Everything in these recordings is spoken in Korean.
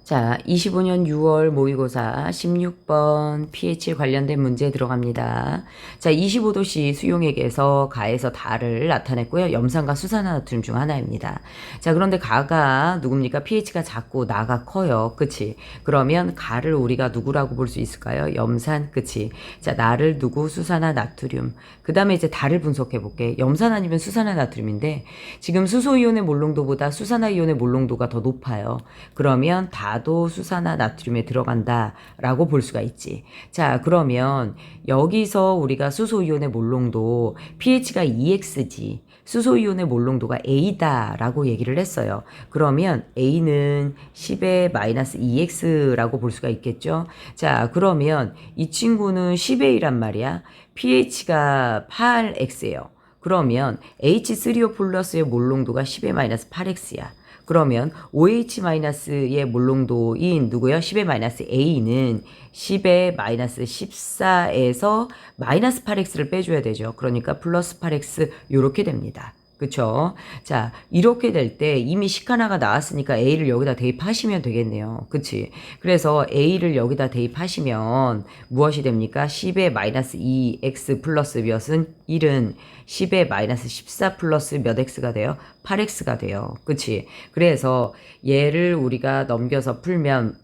자, 25년 6월 모의고사 16번 pH 관련된 문제 들어갑니다. 자, 25도씨 수용액에서 가에서 달을 나타냈고요. 염산과 수산화나트륨 중 하나입니다. 자, 그런데 가가 누굽니까? pH가 작고 나가 커요. 그치? 그러면 가를 우리가 누구라고 볼 수 있을까요? 염산, 그치? 자, 나를 누구? 수산화나트륨. 그 다음에 이제 달을 분석해 볼게. 염산 아니면 수산화나트륨인데 지금 수소이온의 몰농도보다 수산화이온의 몰농도가 더 높아요. 그러면 도 수산화나트륨에 들어간다라고 볼 수가 있지. 자, 그러면 여기서 우리가 수소이온의 몰농도 pH가 2x지. 수소이온의 몰농도가 A다라고 얘기를 했어요. 그러면 A는 10의 마이너스 2x라고 볼 수가 있겠죠. 자, 그러면 이 친구는 10A란 말이야. pH가 8x예요. 그러면 H3O 플러스의 몰농도가 10의 마이너스 8x야. 그러면 OH-의 몰농도인 누구요? 10의 마이너스 A는 10의 마이너스 14에서 마이너스 8x를 빼줘야 되죠. 그러니까 플러스 8x 요렇게 됩니다. 그쵸? 자, 이렇게 될 때 이미 식하나가 나왔으니까 A를 여기다 대입하시면 되겠네요. 그치? 그래서 A를 여기다 대입하시면 무엇이 됩니까? 10의 마이너스 2x 플러스 몇은 1은 10의 마이너스 14 플러스 몇 x가 돼요? 8x가 돼요. 그치? 그래서 얘를 우리가 넘겨서 풀면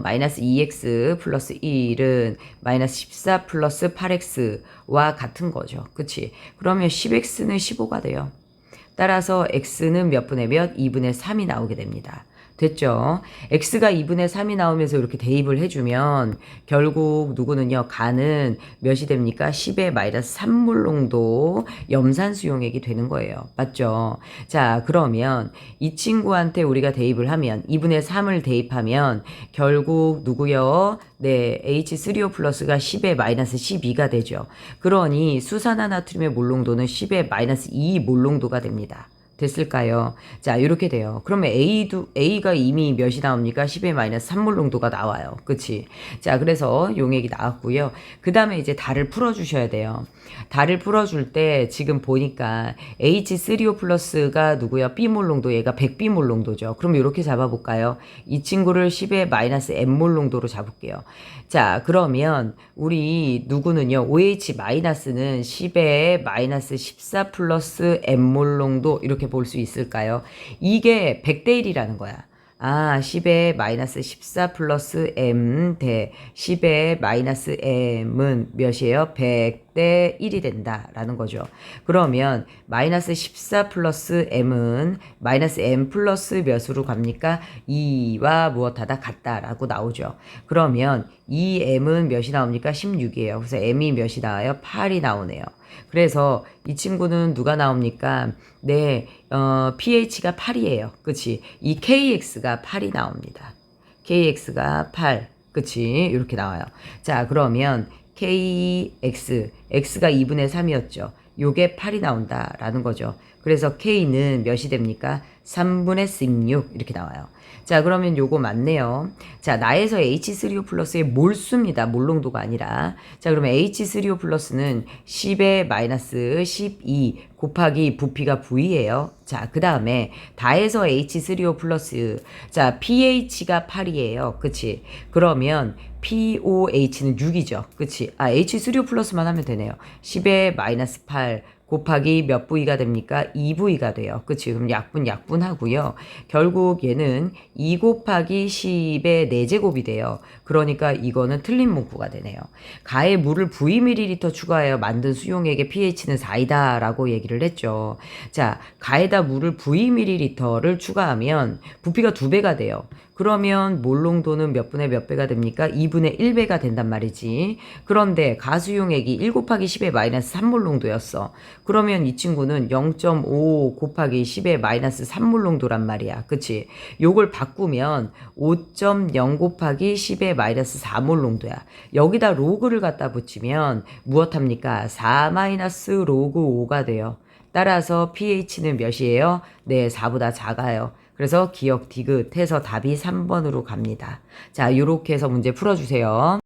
마이너스 2x 플러스 1은 마이너스 14 플러스 8x와 같은 거죠. 그치? 그러면 10x는 15가 돼요. 따라서 x는 몇 분의 몇? 2분의 3이 나오게 됩니다. 됐죠? x가 2분의 3이 나오면서 이렇게 대입을 해주면 결국 누구는요? 가는 몇이 됩니까? 10의 마이너스 3몰농도 염산 수용액이 되는 거예요. 맞죠? 자, 그러면 이 친구한테 우리가 대입을 하면 2분의 3을 대입하면 결국 누구요? 네, H3O 플러스가 10의 마이너스 12가 되죠. 그러니 수산화나트륨의 몰농도는 10의 마이너스 2 몰농도가 됩니다. 됐을까요? 자, 이렇게 돼요. 그러면 A가 이미 몇이 나옵니까? 10의 마이너스 3몰농도가 나와요. 그치? 자, 그래서 용액이 나왔고요. 그 다음에 이제 달을 풀어주셔야 돼요. 달을 풀어줄 때 지금 보니까 H3O 플러스가 누구야? B몰농도, 얘가 100B몰농도죠. 그럼 이렇게 잡아볼까요? 이 친구를 10의 마이너스 M몰농도로 잡을게요. 자, 그러면 우리 누구는요? OH 마이너스는 10의 마이너스 14 플러스 M몰농도 이렇게 볼 수 있을까요? 이게 100대 1이라는 거야. 아, 10의 마이너스 14 플러스 M 대 10의 마이너스 M은 몇이에요? 100대 1이 된다라는 거죠. 그러면 마이너스 14 플러스 M은 마이너스 M 플러스 몇으로 갑니까? 2와 무엇하다 같다라고 나오죠. 그러면 이 M은 몇이 나옵니까? 16이에요. 그래서 M이 몇이 나와요? 8이 나오네요. 그래서 이 친구는 누가 나옵니까? 네, pH가 8이에요. 그치? 이 KX가 8이 나옵니다. KX가 8. 그치? 이렇게 나와요. 자, 그러면 KX, X가 2분의 3이었죠. 요게 8이 나온다라는 거죠. 그래서 K는 몇이 됩니까? 3분의 16 이렇게 나와요. 자, 그러면 요거 맞네요. 자, 나에서 H3O 플러스의 몰수입니다. 몰농도가 아니라. 자, 그러면 H3O 플러스는 10의 마이너스 12 곱하기 부피가 V예요. 자, 그 다음에 다에서 H3O 플러스. 자, pH가 8이에요. 그치? 그러면 POH는 6이죠. 그치? 아, H3O 플러스만 하면 되네요. 10의 마이너스 8 곱하기 몇 V가 됩니까? 2V가 돼요. 그치? 그럼 약분 하고요. 결국 얘는 2 곱하기 10의 4제곱이 돼요. 그러니까 이거는 틀린 문구가 되네요. 가에 물을 Vml 추가하여 만든 수용액의 pH는 4이다 라고 얘기를 했죠. 자, 가에다 물을 Vml를 추가하면 부피가 2배가 돼요. 그러면 몰농도는 몇 분의 몇 배가 됩니까? 2분의 1배가 된단 말이지. 그런데 가수용액이 1 곱하기 10의 마이너스 3몰농도였어. 그러면 이 친구는 0.5 곱하기 10의 마이너스 3몰농도란 말이야. 그치? 요걸 바꾸면 5.0 곱하기 10의 마이너스 4몰농도야. 여기다 로그를 갖다 붙이면 무엇합니까? 4 마이너스 로그 5가 돼요. 따라서 pH는 몇이에요? 네, 4보다 작아요. 그래서 기억 디귿 해서 답이 3번으로 갑니다. 자, 요렇게 해서 문제 풀어주세요.